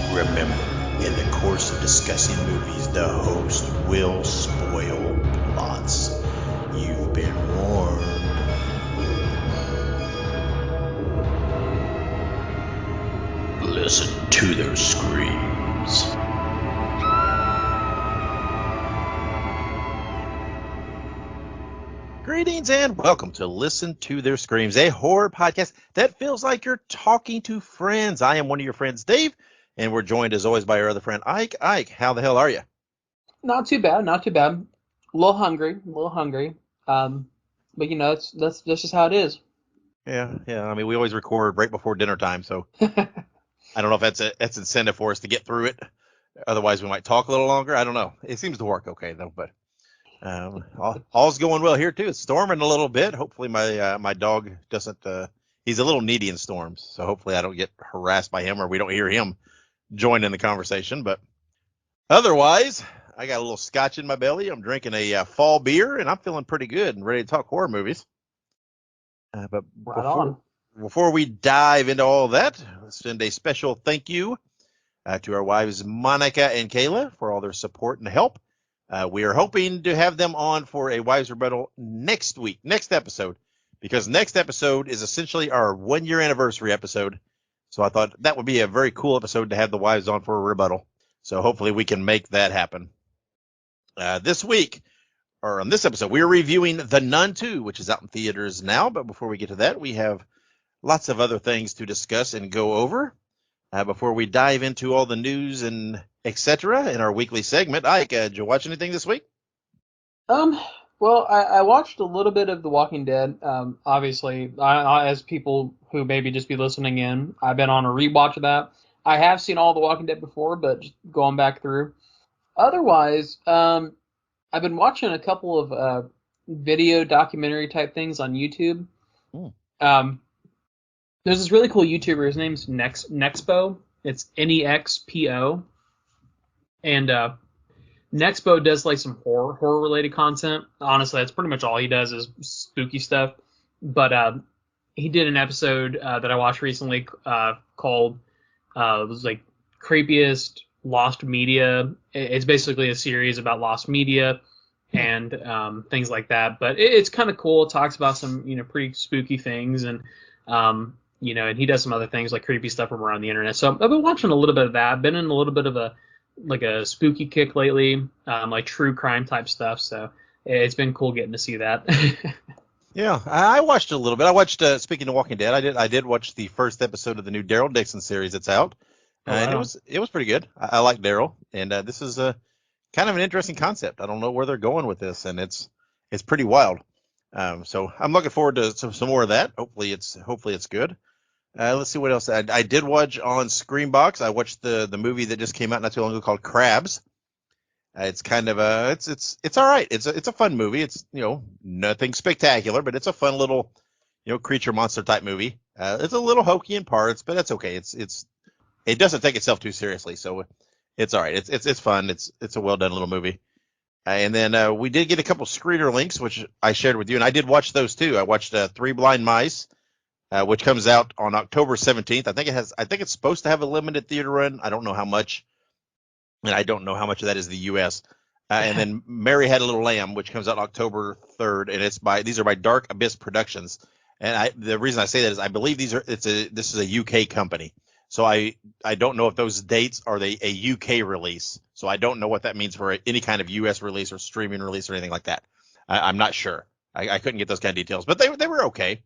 Remember, in the course of discussing movies, the host will spoil plots. You've been warned. Listen to their screams. Greetings and welcome to Listen to Their Screams, a horror podcast that feels like you're talking to friends. I am one of your friends, Dave, and we're joined as always by our other friend, Ike. Ike, how the hell are you? Not too bad, not too bad. A little hungry. But that's just how it is. Yeah. I mean, we always record right before dinner time, so I don't know if that's incentive for us to get through it. Otherwise, we might talk a little longer. I don't know. It seems to work okay though, but all's going well here too. It's storming a little bit. Hopefully, my dog doesn't. He's a little needy in storms, so hopefully I don't get harassed by him or we don't hear him join in the conversation. But otherwise, I got a little scotch in my belly. I'm drinking a fall beer, and I'm feeling pretty good and ready to talk horror movies. But Right on. before we dive into all that, let's send a special thank you to our wives Monica and Kayla for all their support and help. We are hoping to have them on for a Wives Rebuttal next episode, because next episode is essentially our 1-year anniversary episode. So I thought that would be a very cool episode to have the wives on for a rebuttal. So hopefully we can make that happen. This week, or on this episode, we are reviewing The Nun 2, which is out in theaters now. But before we get to that, we have lots of other things to discuss and go over. Before we dive into all the news and etc. in our weekly segment, Ike, did you watch anything this week? Well, I watched a little bit of The Walking Dead. Obviously, as people who maybe just be listening in, I've been on a rewatch of that. I have seen all The Walking Dead before, but just going back through. Otherwise, I've been watching a couple of video documentary type things on YouTube. Hmm. There's this really cool YouTuber. His name's Nexpo. It's Nexpo, and Nexpo does like some horror related content. Honestly, that's pretty much all he does is spooky stuff. But he did an episode that I watched recently called it was like creepiest lost media. It's basically a series about lost media and things like that. But it's kind of cool. It talks about some pretty spooky things and he does some other things like creepy stuff from around the internet. So I've been watching a little bit of that. I've been in a little bit of a spooky kick lately, like true crime type stuff. So it's been cool getting to see that. Yeah, I watched a little bit. I watched, speaking of Walking Dead, I did watch the first episode of the new Daryl Dixon series that's out, and it was pretty good. I like Daryl, and this is a kind of an interesting concept. I don't know where they're going with this, and it's pretty wild. So I'm looking forward to some more of that. Hopefully it's good. Let's see what else. I did watch on Screambox. I watched the movie that just came out not too long ago called Crabs. It's kind of it's all right. It's a fun movie. It's nothing spectacular, but it's a fun little creature monster type movie. It's a little hokey in parts, but that's okay. It doesn't take itself too seriously, so it's all right. It's fun. It's a well done little movie. And then we did get a couple screener links, which I shared with you, and I did watch those too. I watched Three Blind Mice, which comes out on October 17th. I think it's supposed to have a limited theater run. I don't know how much, and I don't know how much of that is the U.S. And then Mary Had a Little Lamb, which comes out October 3rd, and these are by Dark Abyss Productions. And the reason I say that is I believe this is a UK company. So I don't know if those dates are a UK release. So I don't know what that means for any kind of US release or streaming release or anything like that. I'm not sure. I couldn't get those kind of details, but they were okay.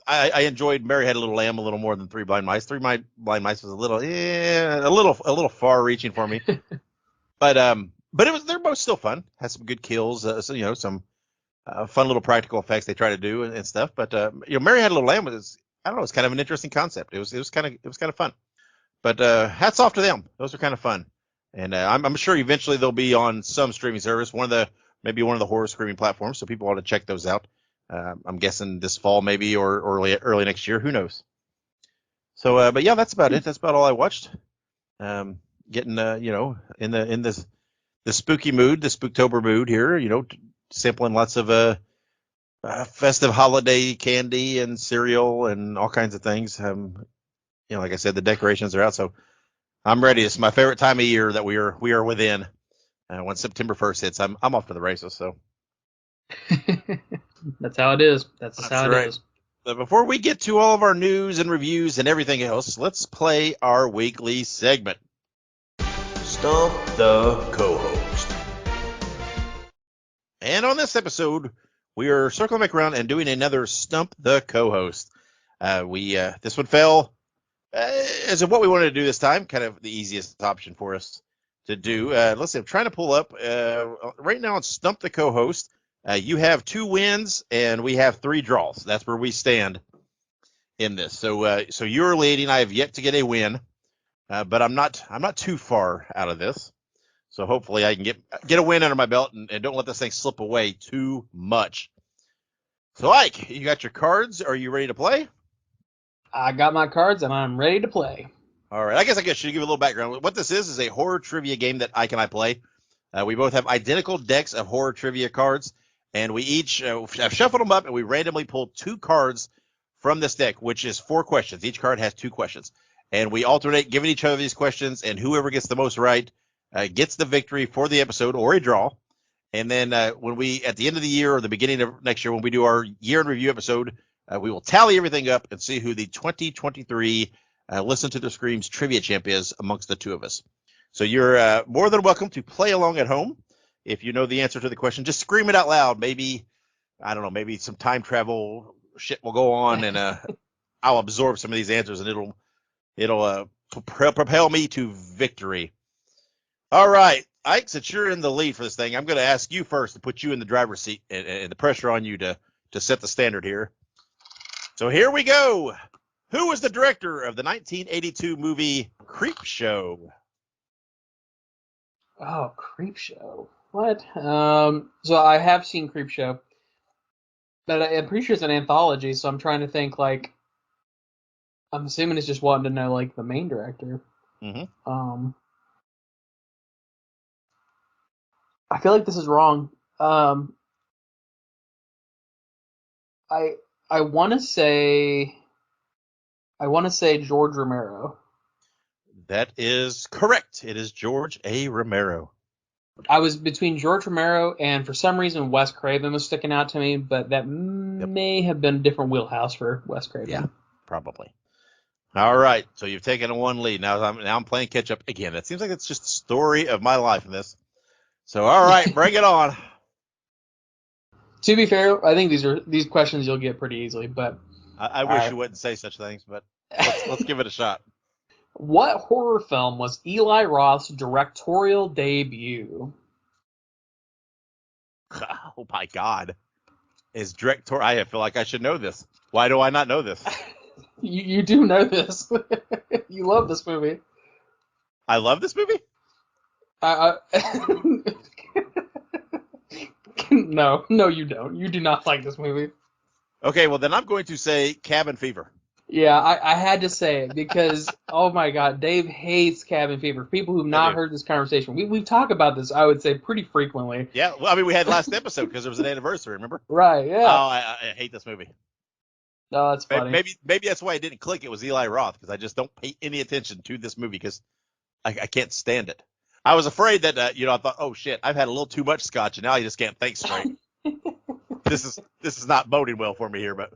I enjoyed Mary Had a Little Lamb a little more than Three Blind Mice. Three Blind Mice was a little far reaching for me, but they're both still fun. Has some good kills, some fun little practical effects they try to do and stuff. But Mary Had a Little Lamb was, I don't know, it's kind of an interesting concept. It was kind of fun. But hats off to them. Those are kind of fun, and I'm sure eventually they'll be on some streaming service, maybe one of the horror streaming platforms. So people ought to check those out. I'm guessing this fall maybe or early next year. Who knows? So, but yeah, that's about it. That's about all I watched. Getting in the spooky mood, the Spooktober mood here. Sampling lots of festive holiday candy and cereal and all kinds of things. Like I said, the decorations are out, so I'm ready. It's my favorite time of year that we are within. When September 1st hits, I'm off to the races. So That's how it is. That's just how right. it is. But before we get to all of our news and reviews and everything else, let's play our weekly segment. Stump the Co-Host. And on this episode, we are circling back around and doing another Stump the Co-Host. This one fell as of what we wanted to do this time, kind of the easiest option for us to do. Let's see, I'm trying to pull up. Right now, it's Stump the Co-Host. You have 2 wins, and we have 3 draws. That's where we stand in this. So you're leading. I have yet to get a win, but I'm not too far out of this. So hopefully I can get a win under my belt and don't let this thing slip away too much. So, Ike, you got your cards. Are you ready to play? I got my cards and I'm ready to play. All right. I guess should give a little background. What this is a horror trivia game that Ike and I play. We both have identical decks of horror trivia cards, and we each have shuffled them up, and we randomly pulled 2 cards from this deck, which is 4 questions. Each card has 2 questions, and we alternate giving each other these questions, and whoever gets the most right gets the victory for the episode or a draw. And then when we, at the end of the year or the beginning of next year, when we do our year in review episode, we will tally everything up and see who the 2023 Listen to the Screams trivia champ is amongst the 2 of us. So you're more than welcome to play along at home. If you know the answer to the question, just scream it out loud. Maybe, I don't know, maybe some time travel shit will go on, and I'll absorb some of these answers, and it'll propel me to victory. All right, Ike, since you're in the lead for this thing, I'm going to ask you first to put you in the driver's seat and the pressure on you to set the standard here. So here we go. Who was the director of the 1982 movie Creepshow? Oh, Creepshow. What? So I have seen Creepshow, but I'm pretty sure it's an anthology. So I'm trying to think. Like, I'm assuming it's just wanting to know like the main director. Mm-hmm. I feel like this is wrong. I want to say George Romero. That is correct. It is George A. Romero. I was between George Romero and for some reason Wes Craven was sticking out to me, but that may have been a different wheelhouse for Wes Craven. Yeah, probably. All right, so you've taken a 1 lead. Now I'm playing catch up again. It seems like it's just the story of my life in this. So all right, bring it on. To be fair, I think these questions you'll get pretty easily, but I wish you wouldn't say such things, but let's give it a shot. What horror film was Eli Roth's directorial debut? Oh my God. I feel like I should know this. Why do I not know this? You do know this. You love this movie. I love this movie? No, you don't. You do not like this movie. Okay, well then I'm going to say Cabin Fever. Yeah, I had to say it because, oh my God, Dave hates Cabin Fever. People who've not heard this conversation, we've talked about this, I would say, pretty frequently. Yeah, well, I mean, we had last episode because it was an anniversary, remember? Right, yeah. Oh, I hate this movie. Oh, that's funny. Maybe that's why it didn't click. It was Eli Roth, because I just don't pay any attention to this movie because I can't stand it. I was afraid that, I thought, oh shit, I've had a little too much scotch and now I just can't think straight. This is not boding well for me here, but.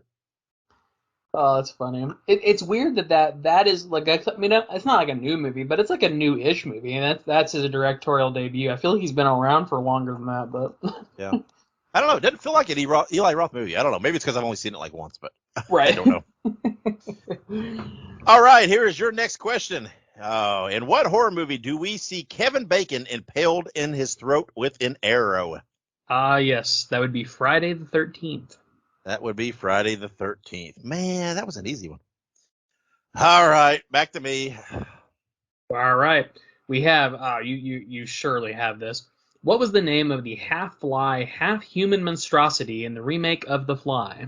Oh, that's funny. It's weird that is like, I mean, it's not like a new movie, but it's like a new-ish movie, and that's his directorial debut. I feel like he's been around for longer than that, but. Yeah. I don't know. It doesn't feel like an Eli Roth movie. I don't know. Maybe it's because I've only seen it like once, but right. I don't know. All right, here is your next question. Oh, in what horror movie do we see Kevin Bacon impaled in his throat with an arrow? Yes, that would be Friday the 13th. That would be Friday the 13th. Man, that was an easy one. All right, back to me. All right, we have. You surely have this. What was the name of the half-fly, half-human monstrosity in the remake of The Fly?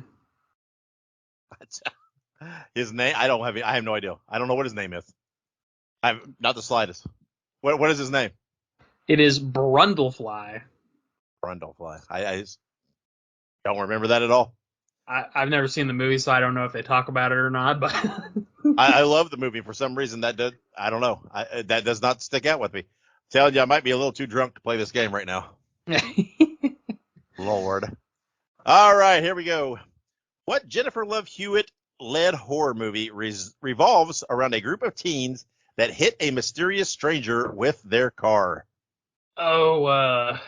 His name? I have no idea. I don't know what his name is. I'm not the slightest. What is his name? It is Brundlefly. Brundlefly. I don't remember that at all. I've never seen the movie, so I don't know if they talk about it or not. But I love the movie. For some reason, that does. I don't know. That does not stick out with me. Telling you, I might be a little too drunk to play this game right now. Lord. All right, here we go. What Jennifer Love Hewitt-led horror movie revolves around a group of teens that hit a mysterious stranger with their car? I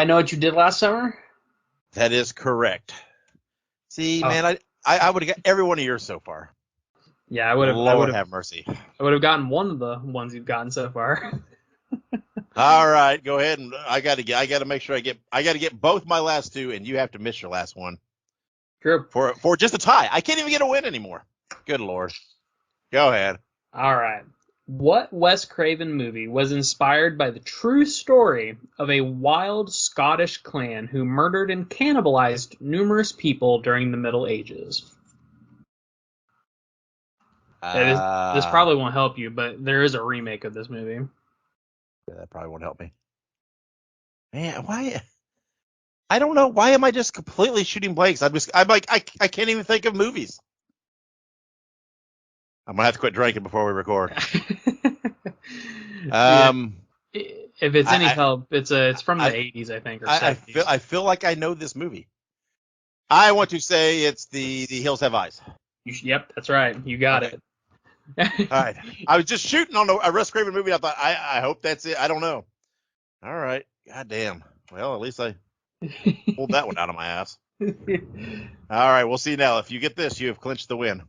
Know What You Did Last Summer. That is correct. See, Oh. man, I would have got every one of yours so far. Yeah, I would have. Lord have mercy. I would have gotten one of the ones you've gotten so far. All right, go ahead, and I got to make sure I got to get both my last two, and you have to miss your last one. Sure. For just a tie. I can't even get a win anymore. Good Lord. Go ahead. All right. What Wes Craven movie was inspired by the true story of a wild Scottish clan who murdered and cannibalized numerous people during the Middle Ages? This probably won't help you, but there is a remake of this movie. Yeah, that probably won't help me. Man, why? I don't know. Why am I just completely shooting blanks? I'm like, I can't even think of movies. I'm gonna have to quit drinking before we record. If it's any help, it's from the 80s, I think, or 70s. I feel like I know this movie. I want to say it's the Hills Have Eyes. Yep, that's right. You got it. All right. I was just shooting on a Wes Craven movie. I thought, I hope that's it. I don't know. All right. God damn. Well, at least I pulled that one out of my ass. All right. We'll see now. If you get this, you have clinched the win.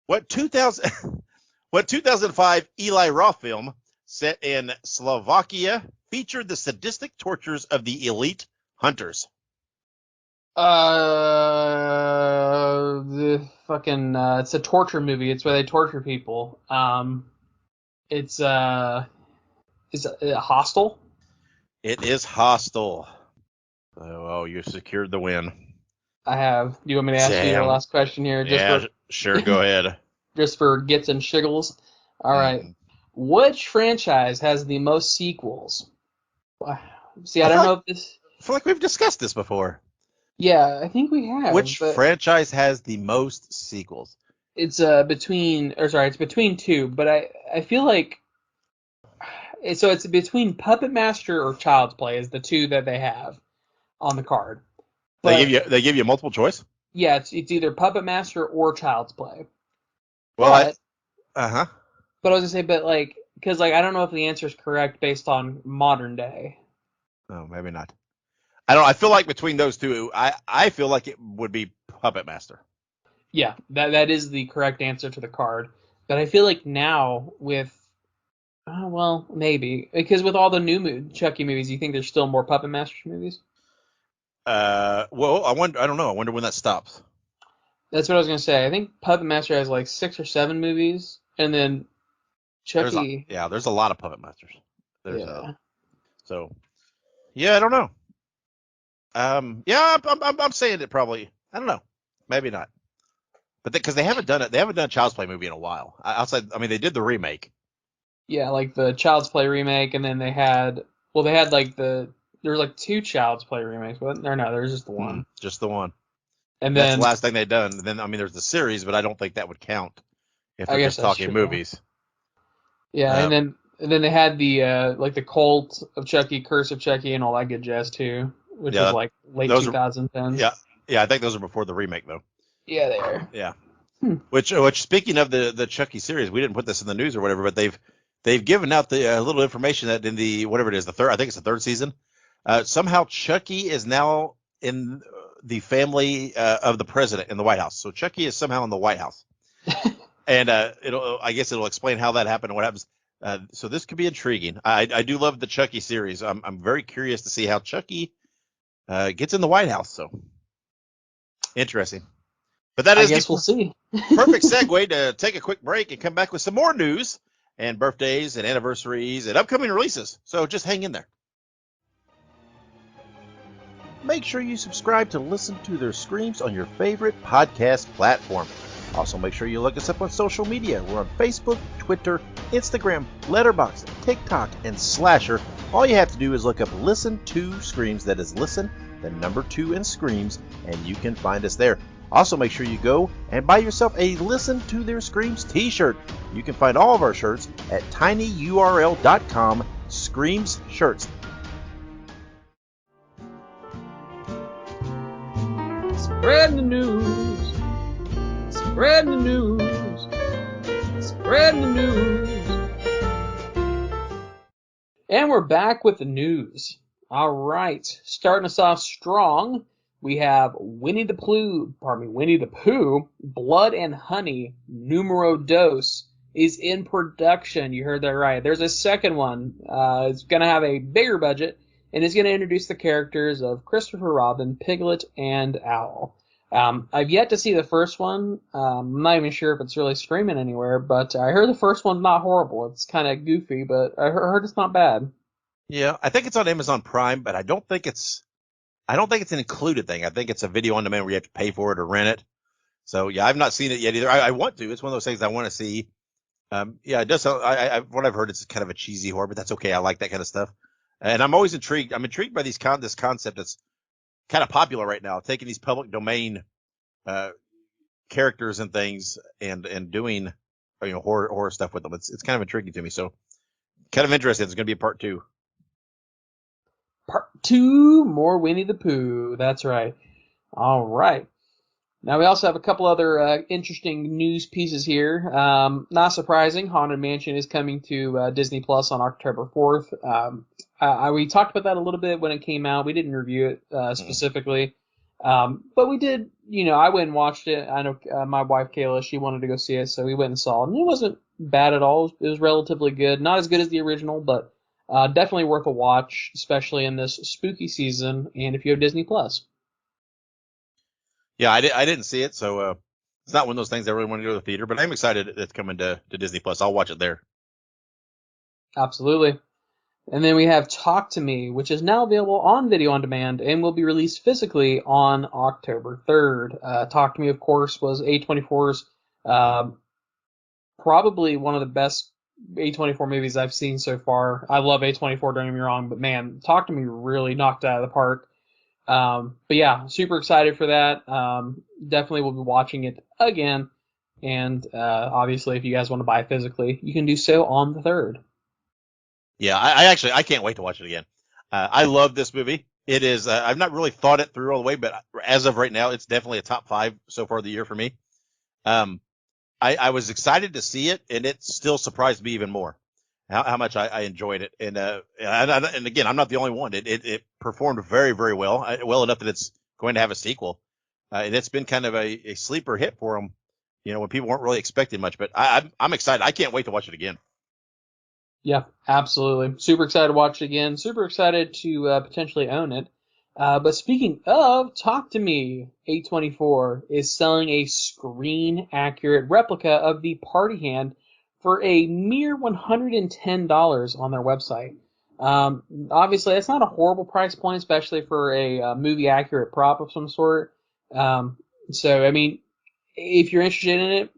What 2005 Eli Roth film set in Slovakia featured the sadistic tortures of the elite hunters? It's a torture movie. It's where they torture people. Is it Hostel? It is Hostel. Oh, you secured the win. I have. Do you want me to ask you the last question here? Sure. Go ahead. Just for gits and shiggles. All right. Which franchise has the most sequels? See, I don't know if this. I feel like we've discussed this before. Yeah, I think we have. Which franchise has the most sequels? It's between two, but I feel like it's between Puppet Master or Child's Play is the two that they have on the card. But, they give you multiple choice? Yeah, it's either Puppet Master or Child's Play. Well, But I was gonna say, because I don't know if the answer is correct based on modern day. Oh, maybe not. I don't know. I feel like between those two, I feel like it would be Puppet Master. Yeah, that is the correct answer to the card. But I feel like now with, maybe because with all the new Chucky movies, you think there's still more Puppet Master movies? Well, I don't know. I wonder when that stops. That's what I was gonna say. I think Puppet Master has like 6 or 7 movies, and then Chucky. There's a lot of Puppet Masters. I don't know. I'm saying it probably. I don't know. Maybe not. But because they haven't done it, they haven't done a Child's Play movie in a while. They did the remake. Yeah, like the Child's Play remake, and then there were 2 Child's Play remakes, but no, there's just the one. Just the one. And that's the last thing they've done. And then there's the series, but I don't think that would count if they're just talking movies. Yeah, and then they had the the Cult of Chucky, Curse of Chucky, and all that good jazz too, which was late 2010s. Yeah, I think those are before the remake though. Yeah, they are. Yeah. Which speaking of the Chucky series, we didn't put this in the news or whatever, but they've given out the little information that in the whatever it is, I think it's the 3rd season. Somehow Chucky is now in the family of the president in the White House. So Chucky is somehow in the White House. And I guess it'll explain how that happened and what happens. So this could be intriguing. I do love the Chucky series. I'm very curious to see how Chucky gets in the White House. So interesting. But that is, I guess we'll see. Perfect segue to take a quick break and come back with some more news and birthdays and anniversaries and upcoming releases. So just hang in there. Make sure you subscribe to Listen to Their Screams on your favorite podcast platform. Also, make sure you look us up on social media. We're on Facebook, Twitter, Instagram, Letterboxd, TikTok, and Slasher. All you have to do is look up Listen to Screams, that is Listen, the number 2 and Screams, and you can find us there. Also, make sure you go and buy yourself a Listen to Their Screams t-shirt. You can find all of our shirts at tinyurl.com/Screams Shirts. Spread the news. Spread the news. Spread the news. And we're back with the news. All right, starting us off strong, we have Winnie the Pooh, Blood and Honey, Numero Dos is in production. You heard that right. There's a second one. It's going to have a bigger budget, and it's going to introduce the characters of Christopher Robin, Piglet, and Owl. I've yet to see the first one. I'm not even sure if it's really streaming anywhere, but I heard the first one's not horrible. It's kind of goofy, but I heard it's not bad. Yeah, I think it's on Amazon Prime, but I don't think it's an included thing. I think it's a video on demand where you have to pay for it or rent it. So yeah, I've not seen it yet either. I want to. It's one of those things I want to see. Yeah, it does. What I've heard, it's kind of a cheesy horror, but that's okay. I like that kind of stuff, and I'm always intrigued. I'm intrigued by this concept that's kind of popular right now, taking these public domain characters and things and doing horror stuff with them. It's kind of intriguing to me. So kind of interested. It's going to be a part 2. Part 2, more Winnie the Pooh. That's right. All right. Now we also have a couple other interesting news pieces here. Not surprising, Haunted Mansion is coming to Disney Plus on October 4th. We talked about that a little bit when it came out. We didn't review it specifically. But we did, I went and watched it. I know my wife Kayla, she wanted to go see it, so we went and saw it. And it wasn't bad at all. It was relatively good. Not as good as the original, but definitely worth a watch, especially in this spooky season and if you have Disney Plus. Yeah, I didn't see it, so it's not one of those things I really want to go to the theater, but I'm excited it's coming to Disney Plus. I'll watch it there. Absolutely. And then we have Talk to Me, which is now available on video on demand and will be released physically on October 3rd. Talk to Me, of course, was A24's probably one of the best A24 movies I've seen so far. I love A24, don't get me wrong, but man, Talk to Me really knocked it out of the park. But yeah, super excited for that. Definitely will be watching it again. And obviously, if you guys want to buy it physically, you can do so on the 3rd. Yeah, I can't wait to watch it again. I love this movie. It is, I've not really thought it through all the way, but as of right now, it's definitely a top 5 so far of the year for me. I was excited to see it, and it still surprised me even more how much I enjoyed it. And again, I'm not the only one. It performed very, very well, well enough that it's going to have a sequel. And it's been kind of a sleeper hit for them, when people weren't really expecting much. But I'm excited. I can't wait to watch it again. Yeah, absolutely. Super excited to watch it again. Super excited to potentially own it. But speaking of Talk to Me, A24 is selling a screen-accurate replica of the Party Hand for a mere $110 on their website. Obviously, that's not a horrible price point, especially for a movie-accurate prop of some sort. So, I mean, if you're interested in it,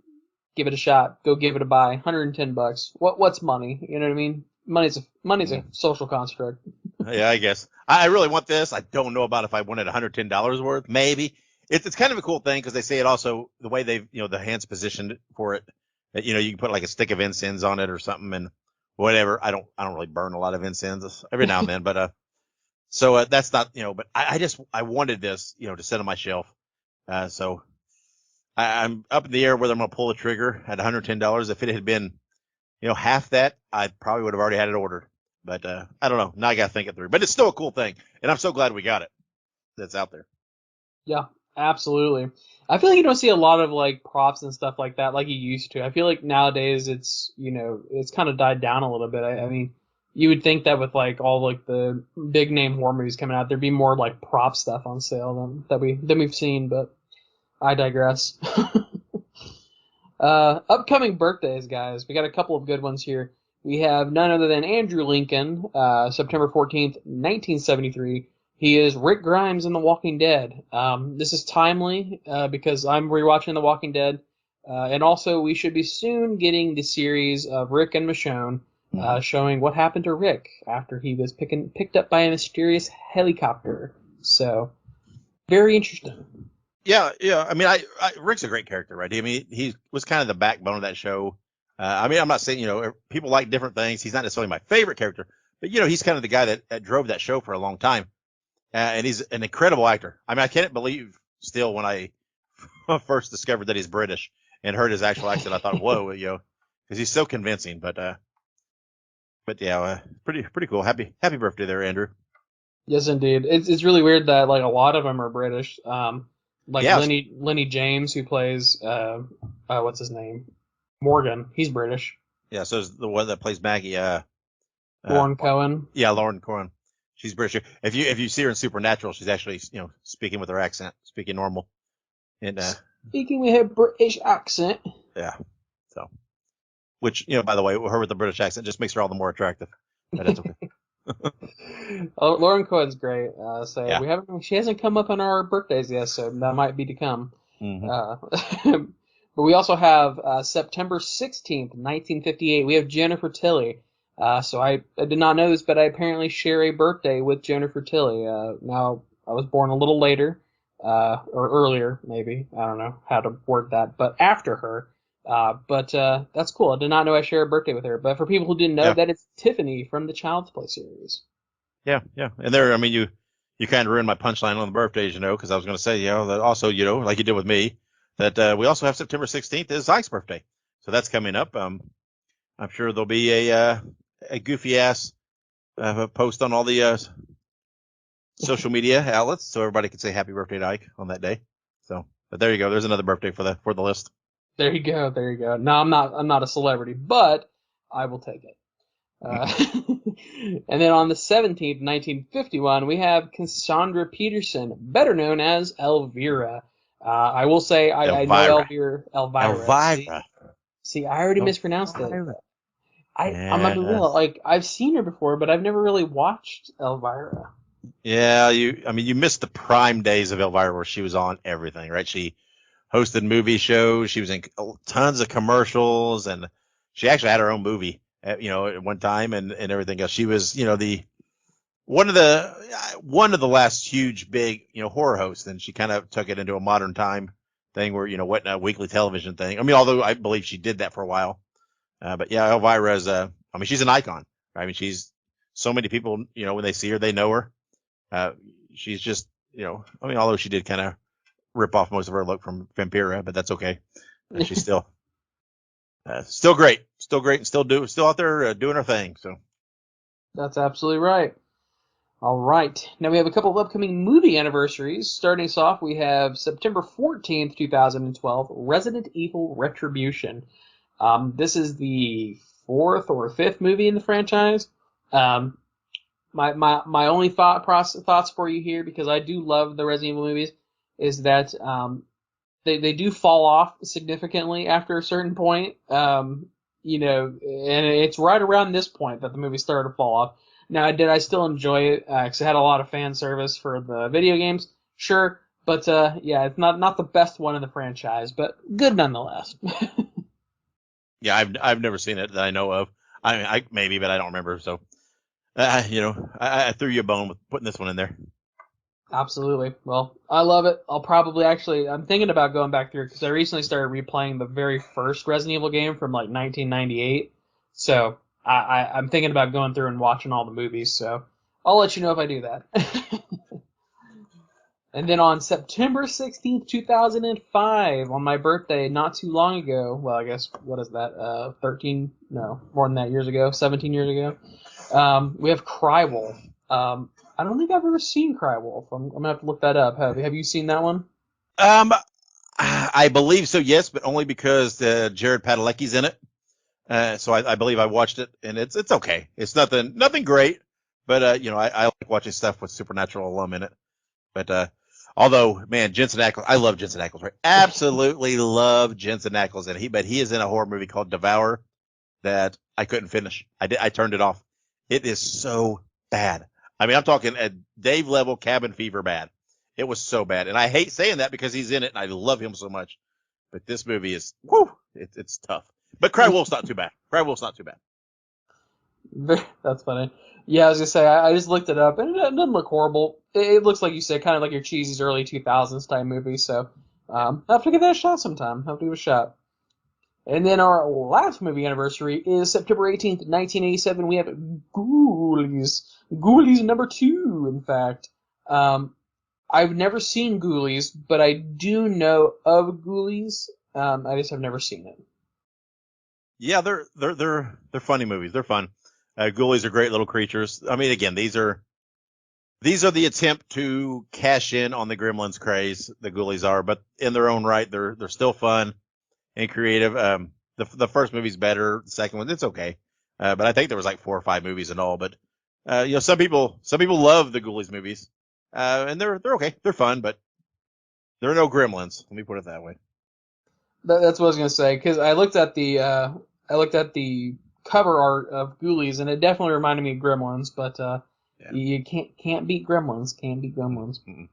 give it a shot. Go give it a buy. $110. What's money? You know what I mean? Money's a social construct. Yeah, I guess. I really want this. I don't know about if I wanted $110 worth. Maybe. It's kind of a cool thing because they say it also, the way they've, the hand's positioned for it, that, you can put like a stick of incense on it or something and whatever. I don't really burn a lot of incense every now and then, but, so that's not, but I wanted this, to sit on my shelf. So I'm up in the air whether I'm going to pull the trigger at $110. If it had been, half that, I probably would have already had it ordered. But I don't know. Now I got to think it through. But it's still a cool thing. And I'm so glad we got it. That's out there. Yeah, absolutely. I feel like you don't see a lot of like props and stuff like that like you used to. I feel like nowadays it's, it's kind of died down a little bit. I mean, you would think that with like all like the big name horror movies coming out, there'd be more like prop stuff on sale than we've seen, but I digress. Upcoming birthdays, guys. We got a couple of good ones here. We have none other than Andrew Lincoln, September 14th, 1973. He is Rick Grimes in The Walking Dead. This is timely because I'm rewatching The Walking Dead. And also, we should be soon getting the series of Rick and Michonne showing what happened to Rick after he was picked up by a mysterious helicopter. So, very interesting. Yeah, yeah. I mean, Rick's a great character, right? I mean, he was kind of the backbone of that show. I mean, I'm not saying, people like different things. He's not necessarily my favorite character, but, he's kind of the guy that drove that show for a long time. And he's an incredible actor. I mean, I can't believe still when I first discovered that he's British and heard his actual accent, I thought, whoa, because he's so convincing. But yeah, pretty cool. Happy birthday there, Andrew. Yes, indeed. It's really weird that like a lot of them are British. Like Yeah. Lenny James, who plays what's his name, Morgan. He's British. Yeah, so is the one that plays Maggie. Lauren Cohen. Yeah, Lauren Cohen. She's British. If you see her in Supernatural, she's actually speaking with her accent, speaking normal. And speaking with her British accent. Yeah. So, which by the way, her with the British accent just makes her all the more attractive. But that's okay. Lauren Cohen's great. Yeah. She hasn't come up on our birthdays yet, so that might be to come. Mm-hmm. But we also have September 16th, 1958. We have Jennifer Tilly. So I did not know this, but I apparently share a birthday with Jennifer Tilly. Now, I was born a little later, or earlier, maybe. I don't know how to word that, but after her. But that's cool. I did not know I share a birthday with her. But for people who didn't know, that is Tiffany from the Child's Play series. Yeah, yeah. And there, I mean, you kind of ruined my punchline on the birthdays, because I was going to say, that also, like you did with me, that we also have September 16th is Ike's birthday. So that's coming up. I'm sure there'll be a goofy ass post on all the social media outlets so everybody can say happy birthday to Ike on that day. So, but there you go. There's another birthday for the list. There you go. There you go. No, I'm not a celebrity, but I will take it. And then on the 17th, 1951, we have Cassandra Peterson, better known as Elvira. I will say I know Elvira. Elvira. See, I already mispronounced it. I'm not gonna real. Like, I've seen her before, but I've never really watched Elvira. Yeah, you missed the prime days of Elvira where she was on everything, right? She hosted movie shows. She was in tons of commercials, and she actually had her own movie, at one time, and everything else. She was, one of the last huge big, horror hosts, and she kind of took it into a modern time thing where, what a weekly television thing. I mean, although I believe she did that for a while, but yeah, Elvira is she's an icon. Right? I mean, she's so many people, when they see her, they know her. She's just, although she did kind of rip off most of her look from Vampira, but that's okay. She's still great, and still out there doing her thing. So that's absolutely right. All right, now we have a couple of upcoming movie anniversaries. Starting us off, we have September 14th, 2012, Resident Evil Retribution. This is the 4th or 5th movie in the franchise. My only thoughts for you here, because I do love the Resident Evil movies, is that they do fall off significantly after a certain point. And it's right around this point that the movie started to fall off. Now, did I still enjoy it? Because it had a lot of fan service for the video games, sure, but yeah, it's not the best one in the franchise, but good nonetheless. Yeah, I've never seen it that I know of. I maybe, but I don't remember. So, I threw you a bone with putting this one in there. Absolutely. Well, I love it. I'm thinking about going back through it because I recently started replaying the very first Resident Evil game from like 1998. So I'm thinking about going through and watching all the movies. So I'll let you know if I do that. And then on September 16th, 2005, on my birthday, not too long ago, well, I guess, what is that, 17 years ago, we have Crywolf. I don't think I've ever seen Crywolf. I'm going to have to look that up. Have you seen that one? I believe so, yes, but only because Jared Padalecki's in it. So I believe I watched it, and it's okay. It's nothing great, but I like watching stuff with Supernatural alum in it. But although, man, Jensen Ackles, I love Jensen Ackles, right? Absolutely love Jensen Ackles, but he is in a horror movie called Devour that I couldn't finish. I turned it off. It is so bad. I mean, I'm talking at Dave level cabin fever bad. It was so bad. And I hate saying that because he's in it and I love him so much. But this movie is, it's tough. But Crywolf's not too bad. That's funny. Yeah, I was gonna say I just looked it up and it doesn't look horrible. It looks like you said, kind of like your cheesy early 2000s type movie. So I'll have to give that a shot sometime. I'll have to give it a shot. And then our last movie anniversary is September 18th, 1987. We have Ghoulies. Ghoulies number 2, in fact. I've never seen Ghoulies, but I do know of Ghoulies. I just have never seen it. Yeah, they're funny movies. They're fun. Ghoulies are great little creatures. I mean, again, these are the attempt to cash in on the Gremlins craze. The Ghoulies are, but in their own right, they're still fun and creative. The first movie's better. The second one, it's okay. But I think there was like 4 or 5 movies in all. But some people love the Ghoulies movies, and they're okay. They're fun, but they're no Gremlins. Let me put it that way. That's what I was gonna say because I looked at the cover art of Ghoulies and it definitely reminded me of Gremlins, but Yeah. you can't beat Gremlins. Can't beat Gremlins. Mm-mm.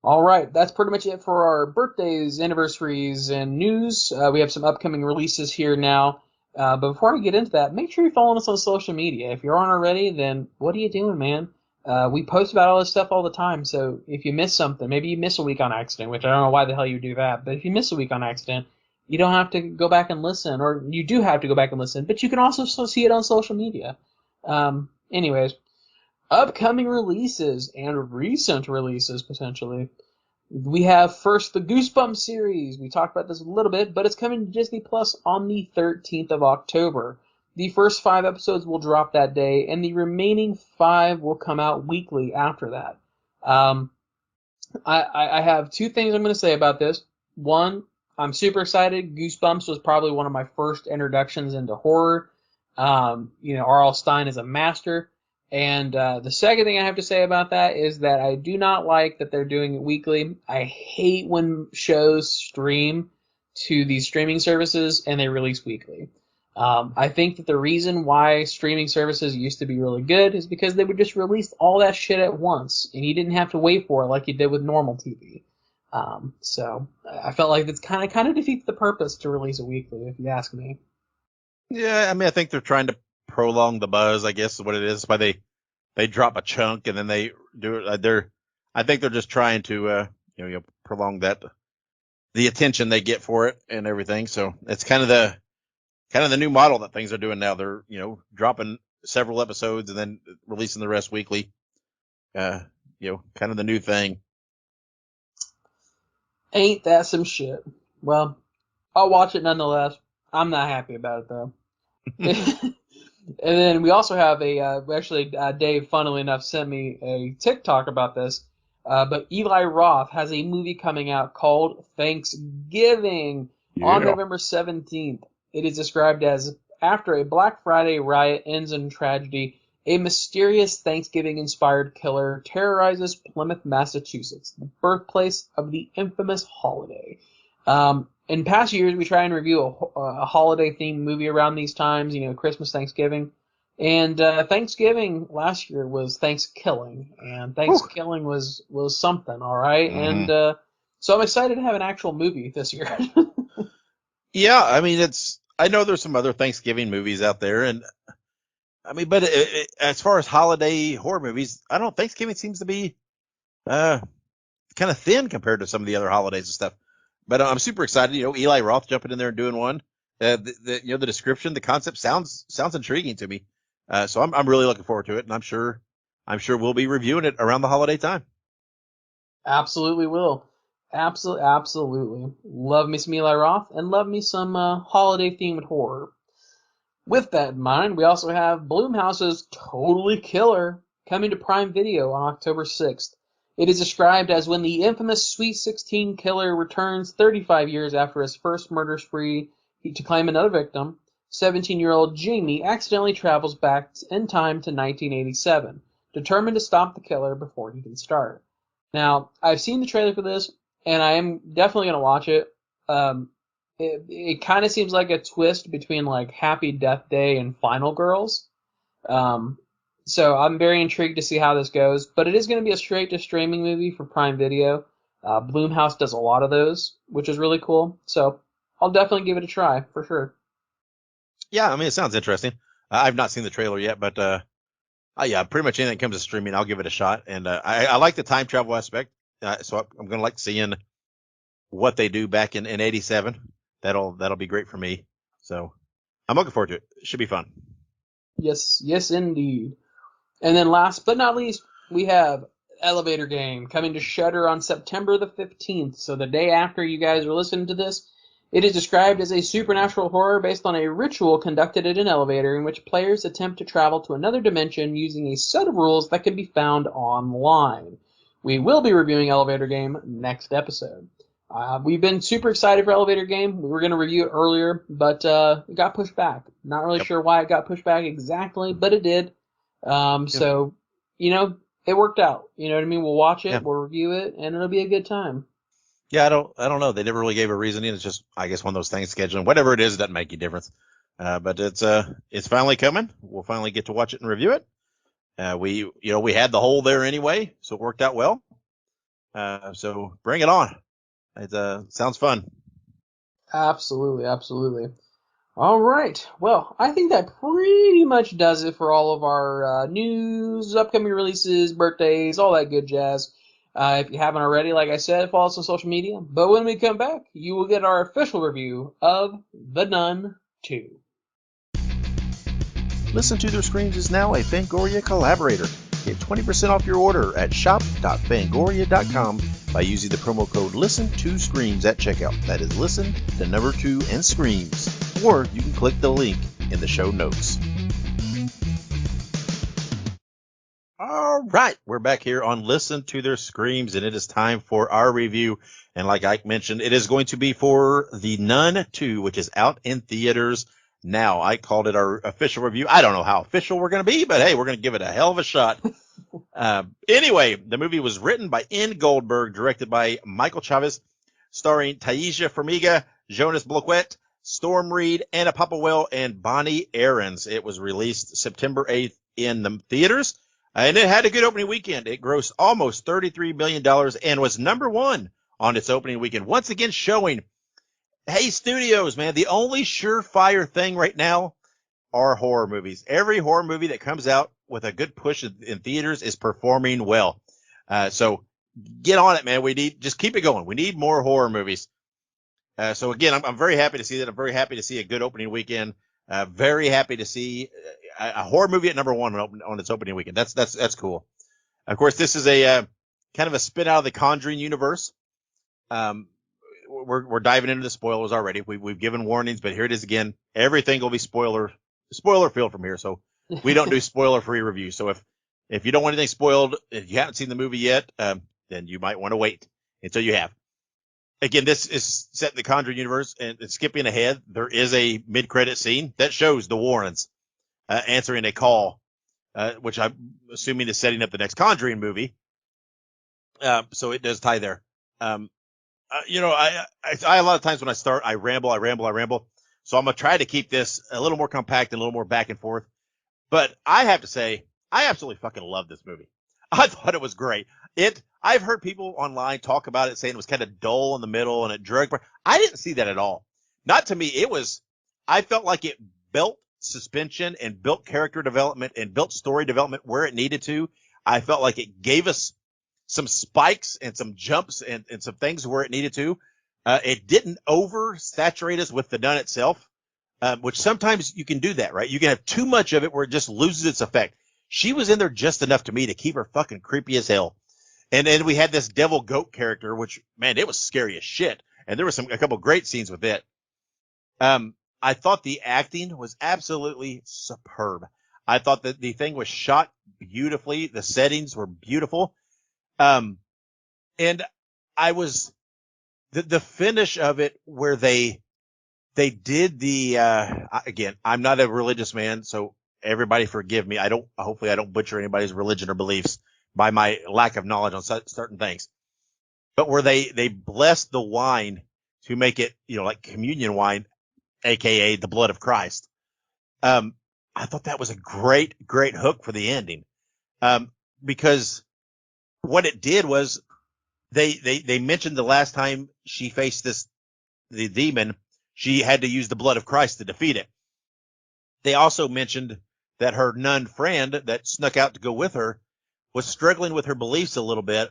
All right, that's pretty much it for our birthdays, anniversaries, and news. We have some upcoming releases here now. But before I get into that, make sure you're following us on social media. If you aren't already, then what are you doing, man? We post about all this stuff all the time, so if you miss something, maybe you miss a week on accident, which I don't know why the hell you do that, but if you miss a week on accident, you don't have to go back and listen, or you do have to go back and listen, but you can also see it on social media. Anyways, upcoming releases and recent releases, potentially. We have first the Goosebumps series. We talked about this a little bit, but it's coming to Disney Plus on the 13th of October. The first 5 episodes will drop that day, and the remaining 5 will come out weekly after that. I have 2 things I'm going to say about this. One, I'm super excited. Goosebumps was probably one of my first introductions into horror. R.L. Stine is a master. And the second thing I have to say about that is that I do not like that they're doing it weekly. I hate when shows stream to these streaming services and they release weekly. I think that the reason why streaming services used to be really good is because they would just release all that shit at once, and you didn't have to wait for it like you did with normal TV. So I felt like it's kind of defeats the purpose to release it weekly, if you ask me. Yeah, I mean, I think they're trying to prolong the buzz, I guess is what it is. That's why they drop a chunk and then they do it. I think they're just trying to, prolong the attention they get for it and everything. So it's kind of the new model that things are doing now. They're, dropping several episodes and then releasing the rest weekly. Kind of the new thing. Ain't that some shit? Well, I'll watch it nonetheless. I'm not happy about it though. And then we also have Dave, funnily enough, sent me a TikTok about this. But Eli Roth has a movie coming out called Thanksgiving on November 17th. It is described as after a Black Friday riot ends in tragedy, a mysterious Thanksgiving-inspired killer terrorizes Plymouth, Massachusetts, the birthplace of the infamous holiday. In past years, we try and review a holiday-themed movie around these times, Christmas, Thanksgiving. And Thanksgiving last year was Thanksgilling, and Thanksgilling was something, all right? Mm-hmm. And so I'm excited to have an actual movie this year. Yeah, I mean, I know there's some other Thanksgiving movies out there, and I mean, but as far as holiday horror movies, I don't. Thanksgiving seems to be kind of thin compared to some of the other holidays and stuff. But I'm super excited. Eli Roth jumping in there and doing one. The description, the concept sounds intriguing to me. So I'm really looking forward to it, and I'm sure we'll be reviewing it around the holiday time. Absolutely will. Absolutely. Love me some Eli Roth, and love me some holiday-themed horror. With that in mind, we also have Blumhouse's Totally Killer coming to Prime Video on October 6th. It is described as when the infamous Sweet 16 killer returns 35 years after his first murder spree to claim another victim. 17-year-old Jamie accidentally travels back in time to 1987, determined to stop the killer before he can start. Now, I've seen the trailer for this, and I am definitely going to watch it. It kind of seems like a twist between like Happy Death Day and Final Girls. So I'm very intrigued to see how this goes. But it is going to be a straight to streaming movie for Prime Video. Blumhouse does a lot of those, which is really cool. So I'll definitely give it a try for sure. Yeah, I mean, it sounds interesting. I've not seen the trailer yet, but yeah, pretty much anything that comes to streaming, I'll give it a shot. And I like the time travel aspect, so I'm gonna like seeing what they do back in '87. That'll be great for me. So I'm looking forward to it. It should be fun. Yes, yes, indeed. And then last but not least, we have Elevator Game coming to Shudder on September the 15th. So the day after you guys are listening to this, it is described as a supernatural horror based on a ritual conducted at an elevator in which players attempt to travel to another dimension using a set of rules that can be found online. We will be reviewing Elevator Game next episode. We've been super excited for Elevator Game. We were going to review it earlier, but it got pushed back. Not really sure why it got pushed back exactly, but it did. So, it worked out. You know what I mean? We'll watch it, we'll review it, and it'll be a good time. Yeah, I don't know. They never really gave a reasoning. It's just, I guess, one of those things. Scheduling, whatever it is, doesn't make a difference. But it's finally coming. We'll finally get to watch it and review it. We had the hole there anyway, so it worked out well. So bring it on. It sounds fun. Absolutely, absolutely. All right. Well, I think that pretty much does it for all of our news, upcoming releases, birthdays, all that good jazz. If you haven't already, like I said, follow us on social media. But when we come back, you will get our official review of The Nun 2. Listen to Their Screams is now a Fangoria collaborator. Get 20% off your order at shop.fangoria.com by using the promo code LISTEN2SCREAMS at checkout. That is listen, the number 2, and screams. Or you can click the link in the show notes. All right, we're back here on Listen to Their Screams, and it is time for our review. And like Ike mentioned, it is going to be for The Nun 2, which is out in theaters now. I called it our official review. I don't know how official we're going to be, but hey, we're going to give it a hell of a shot. Anyway, the movie was written by N. Goldberg, directed by Michael Chavez, starring Taissa Farmiga, Jonas Bloquet, Storm Reed, Anna Popplewell, and Bonnie Aarons. It was released September 8th in the theaters, and it had a good opening weekend. It grossed almost $33 million and was number 1 on its opening weekend. Once again showing, hey, studios, man, the only surefire thing right now are horror movies. Every horror movie that comes out with a good push in theaters is performing well. So get on it, man. Just keep it going. We need more horror movies. So again, I'm very happy to see that. I'm very happy to see a good opening weekend. Very happy to see a horror movie at number 1 on its opening weekend. That's cool. Of course, this is a kind of a spin out of the Conjuring universe. We're diving into the spoilers already. We've given warnings, but here it is again. Everything will be spoiler filled from here. So we don't do spoiler free reviews. So if you don't want anything spoiled, if you haven't seen the movie yet, then you might want to wait until you have. Again, this is set in the Conjuring universe, and skipping ahead, there is a mid-credit scene that shows the Warrens answering a call, which I'm assuming is setting up the next Conjuring movie. So it does tie there. I a lot of times when I start, I ramble. So I'm going to try to keep this a little more compact and a little more back and forth. But I have to say, I absolutely fucking love this movie. I thought it was great. I've heard people online talk about it saying it was kind of dull in the middle and it dragged. I didn't see that at all. Not to me. I felt like it built suspension and built character development and built story development where it needed to. I felt like it gave us some spikes and some jumps and some things where it needed to. It didn't oversaturate us with the Nun itself, which sometimes you can do that, right? You can have too much of it where it just loses its effect. She was in there just enough to me to keep her fucking creepy as hell. And then we had this devil goat character, which, man, it was scary as shit. And there was a couple great scenes with it. I thought the acting was absolutely superb. I thought that the thing was shot beautifully. The settings were beautiful. And I was the finish of it where they did again, I'm not a religious man, so everybody forgive me. Hopefully I don't butcher anybody's religion or beliefs by my lack of knowledge on certain things. But where they blessed the wine to make it, like communion wine, aka the blood of Christ. I thought that was a great, great hook for the ending. Because what it did was they mentioned the last time she faced the demon, she had to use the blood of Christ to defeat it. They also mentioned that her nun friend that snuck out to go with her was struggling with her beliefs a little bit.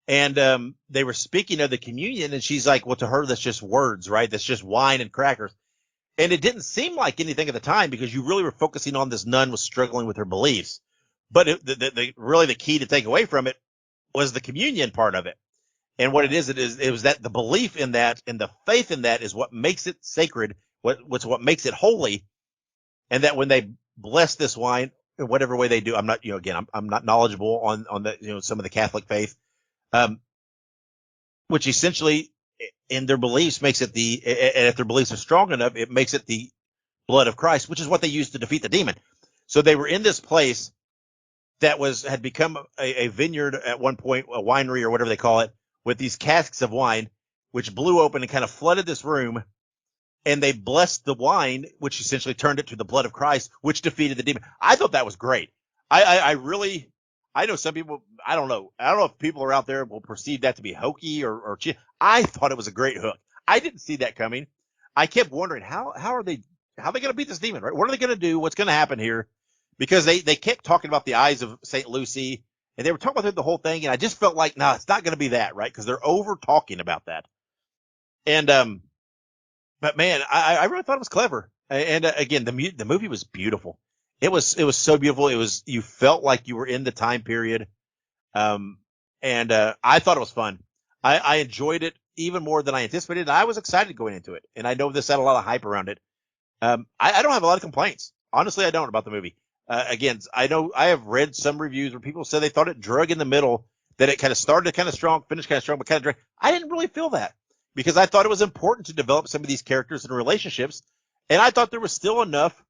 And they were speaking of the communion, and she's like, well, to her, that's just words, right? That's just wine and crackers. And it didn't seem like anything at the time because you really were focusing on this nun was struggling with her beliefs. But really the key to take away from it was the communion part of it. And what it was that the belief in that and the faith in that is what makes it sacred, what makes it holy. And that when they bless this wine in whatever way they do, I'm not, again, I'm not knowledgeable on the, some of the Catholic faith, which essentially in their beliefs makes it and if their beliefs are strong enough, it makes it the blood of Christ, which is what they used to defeat the demon. So they were in this place that had become a vineyard at one point, a winery or whatever they call it, with these casks of wine, which blew open and kind of flooded this room. And they blessed the wine, which essentially turned it to the blood of Christ, which defeated the demon. I thought that was great. I know some people, I don't know if people are out there will perceive that to be hokey or cheap. I thought it was a great hook. I didn't see that coming. I kept wondering how are they going to beat this demon, right? What are they going to do? What's going to happen here? Because they kept talking about the eyes of St. Lucy, and they were talking about the whole thing, and I just felt like, no, it's not going to be that, right? Because they're over talking about that. And but man, I really thought it was clever. And again, the movie was beautiful. It was so beautiful. You felt like you were in the time period. And I thought it was fun. I enjoyed it even more than I anticipated. I was excited going into it, and I know this had a lot of hype around it. I don't have a lot of complaints. Honestly, I don't about the movie. Again, I know I have read some reviews where people said they thought it drug in the middle, that it kind of started kind of strong, finished kind of strong, but kind of drag. I didn't really feel that because I thought it was important to develop some of these characters and relationships. And I thought there was still enough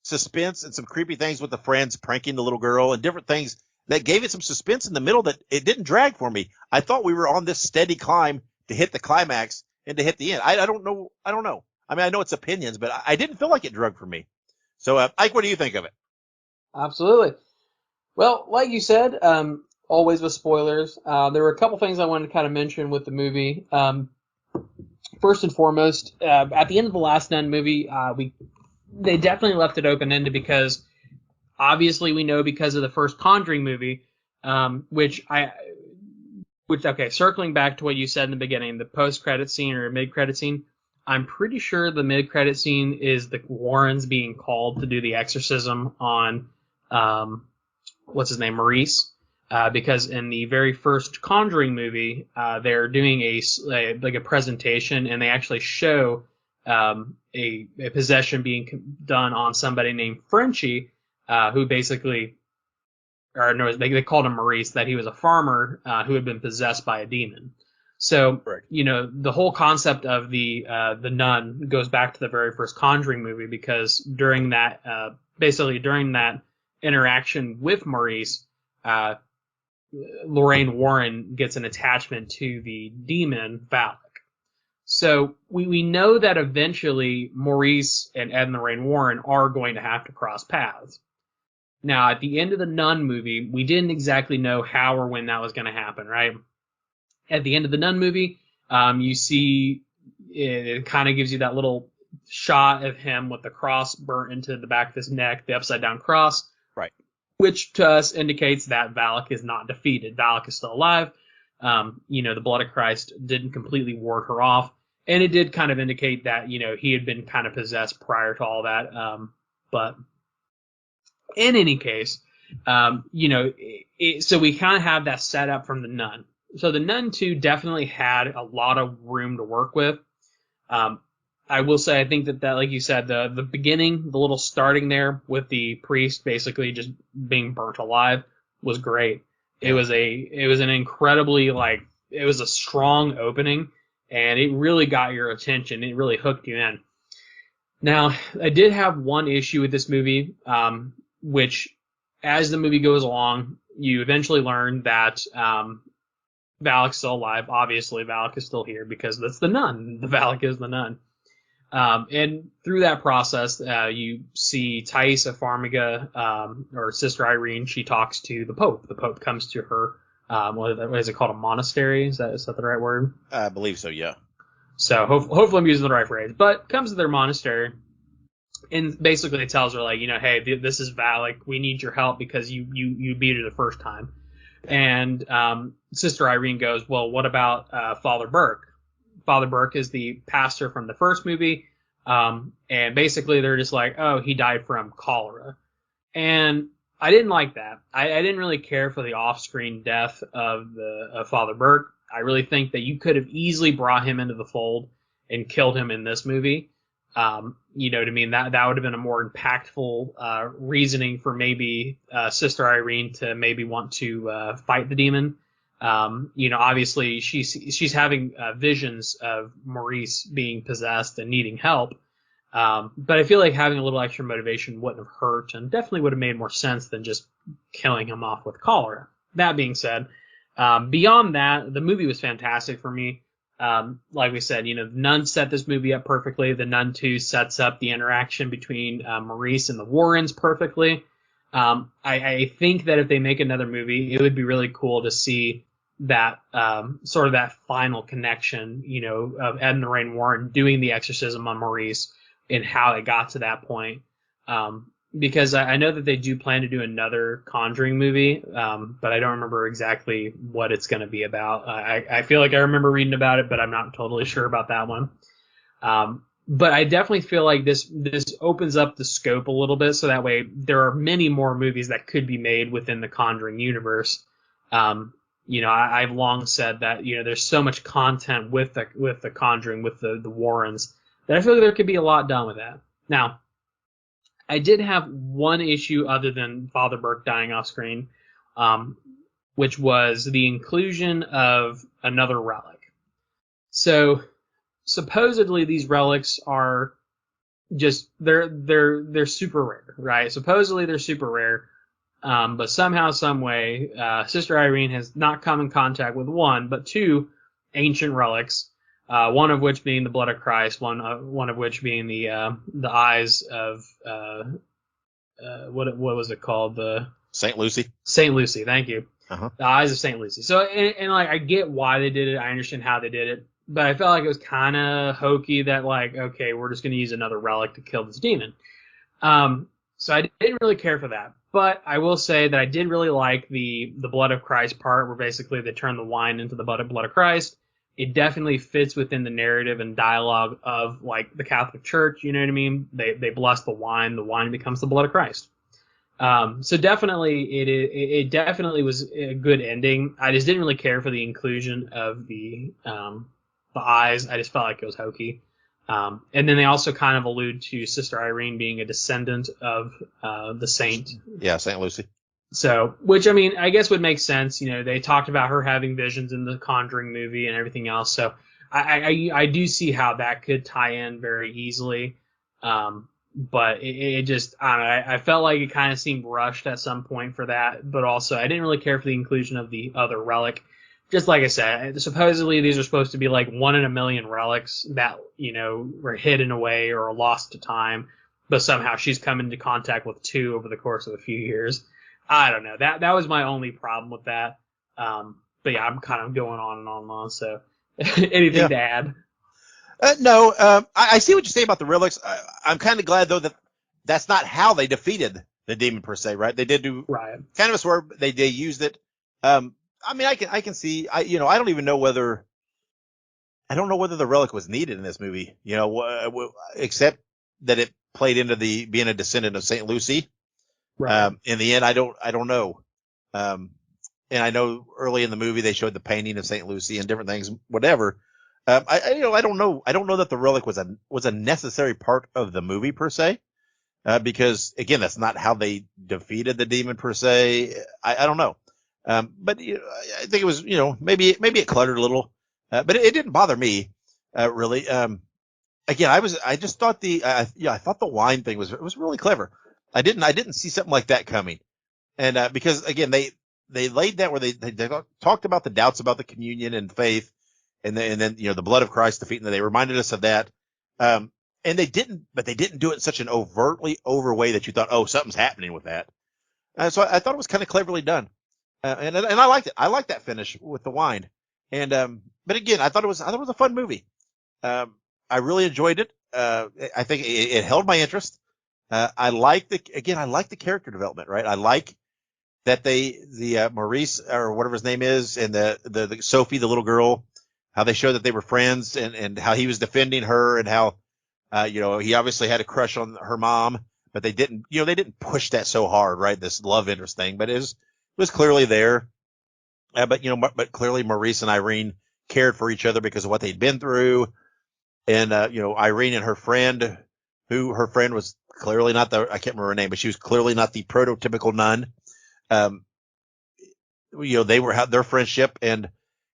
suspense and some creepy things with the friends pranking the little girl and different things that gave it some suspense in the middle that it didn't drag for me. I thought we were on this steady climb to hit the climax and to hit the end. I don't know. I mean, I know it's opinions, but I didn't feel like it drug for me. So, Ike, what do you think of it? Absolutely. Well, like you said, always with spoilers, there were a couple things I wanted to kind of mention with the movie. First and foremost, at the end of the last Nun movie, they definitely left it open-ended because obviously we know because of the first Conjuring movie, circling back to what you said in the beginning, the post-credit scene or mid-credit scene, I'm pretty sure the mid-credit scene is the Warrens being called to do the exorcism on, what's his name, Maurice. Because in the very first Conjuring movie, they're doing a presentation, and they actually show a possession being done on somebody named Frenchie, who basically, they called him Maurice, that he was a farmer who had been possessed by a demon. So, correct. The whole concept of the nun goes back to the very first Conjuring movie because during that interaction with Maurice, Lorraine Warren gets an attachment to the demon Valak. So we know that eventually Maurice and Ed and Lorraine Warren are going to have to cross paths. Now, at the end of the Nun movie, we didn't exactly know how or when that was going to happen, right? At the end of the Nun movie, you see it kind of gives you that little shot of him with the cross burnt into the back of his neck, the upside down cross. Right. Which to us indicates that Valak is not defeated. Valak is still alive. The blood of Christ didn't completely ward her off. And it did kind of indicate that, he had been kind of possessed prior to all that. But in any case, so we kind of have that set up from the Nun. So the Nun 2 definitely had a lot of room to work with. I will say, I think that like you said, the beginning, the little starting there with the priest basically just being burnt alive was great. Yeah. It was an incredibly, it was a strong opening, and it really got your attention. It really hooked you in. Now, I did have one issue with this movie, which as the movie goes along, you eventually learn that Valak's still alive. Obviously, Valak is still here because that's the nun. The Valak is the nun. And through that process, you see Thaisa Farmiga, or Sister Irene, she talks to the Pope. The Pope comes to her, what is it called, a monastery? Is that the right word? I believe so, yeah. So hopefully I'm using the right phrase. But comes to their monastery, and basically tells her like, hey, this is Val. Like, we need your help because you beat her the first time. And Sister Irene goes, well, what about Father Burke? Father Burke is the pastor from the first movie. And basically they're just like, oh, he died from cholera. And I didn't like that. I didn't really care for the off-screen death of Father Burke. I really think that you could have easily brought him into the fold and killed him in this movie. You know what I mean? That would have been a more impactful reasoning for maybe Sister Irene to maybe want to fight the demon. Obviously she's having visions of Maurice being possessed and needing help. But I feel like having a little extra motivation wouldn't have hurt and definitely would have made more sense than just killing him off with cholera. That being said, beyond that, the movie was fantastic for me. Like we said, the Nun set this movie up perfectly. The Nun 2 sets up the interaction between Maurice and the Warrens perfectly. I think that if they make another movie, it would be really cool to see that sort of that final connection, of Ed and Lorraine Warren doing the exorcism on Maurice and how it got to that point. Because I know that they do plan to do another Conjuring movie, but I don't remember exactly what it's going to be about. I feel like I remember reading about it, but I'm not totally sure about that one. But I definitely feel like this opens up the scope a little bit, so that way there are many more movies that could be made within the Conjuring universe. I've long said that there's so much content with the Conjuring, with the Warrens, that I feel like there could be a lot done with that. Now, I did have one issue other than Father Burke dying off screen, which was the inclusion of another relic. So supposedly these relics are just they're super rare, right? Supposedly they're super rare, but somehow, some way, Sister Irene has not come in contact with one, but two ancient relics. One of which being the blood of Christ, one of which being the eyes of what was it called? The Saint Lucy. Saint Lucy, thank you. Uh-huh. The eyes of Saint Lucy. So and like I get why they did it, I understand how they did it, but I felt like it was kind of hokey that like, okay, we're just going to use another relic to kill this demon. So I didn't really care for that, but I will say that I did really like the blood of Christ part, where basically they turn the wine into the blood of Christ. It definitely fits within the narrative and dialogue of like the Catholic Church. You know what I mean? They bless the wine becomes the blood of Christ. So definitely it definitely was a good ending. I just didn't really care for the inclusion of the eyes. I just felt like it was hokey. And then they also kind of allude to Sister Irene being a descendant of the saint. Yeah, Saint Lucy. So, which I mean, I guess would make sense. They talked about her having visions in the Conjuring movie and everything else. So, I do see how that could tie in very easily. But it just, I don't know. I felt like it kind of seemed rushed at some point for that. But also, I didn't really care for the inclusion of the other relic. Just like I said, supposedly these are supposed to be like 1 in a million relics that were hidden away or lost to time. But somehow she's come into contact with 2 over the course of a few years. I don't know. That was my only problem with that. But yeah, I'm kind of going on and on and on. So, anything to add? No. I see what you say about the relics. I'm kind of glad though that that's not how they defeated the demon per se, right? They did do right. Kind of a swerve. They used it. I mean, I can see. I don't even know whether. I don't know whether the relic was needed in this movie. Except that it played into the being a descendant of Saint Lucy. Right. In the end, I don't know. And I know early in the movie they showed the painting of Saint Lucy and different things, whatever. I don't know. I don't know that the relic was a necessary part of the movie per se, because again, that's not how they defeated the demon per se. I don't know. But I think it was, maybe it cluttered a little, but it didn't bother me, really. Again, I just thought I thought the wine thing was really clever. I didn't see something like that coming. And, because again, they laid that where they talked about the doubts about the communion and faith and then, the blood of Christ defeating, they reminded us of that. And they didn't do it in such an overtly over way that you thought, oh, something's happening with that. So I thought it was kind of cleverly done. And I liked it. I liked that finish with the wine. And, but again, I thought it was a fun movie. I really enjoyed it. I think it held my interest. I like the character development, right? I like that the Maurice or whatever his name is, and the Sophie, the little girl, how they show that they were friends, and how he was defending her, and how he obviously had a crush on her mom, but they didn't push that so hard, right? This love interest thing, but it was clearly there. But clearly Maurice and Irene cared for each other because of what they'd been through, and Irene and her friend, who her friend was clearly not I can't remember her name, but she was clearly not the prototypical nun. Um, they were their friendship and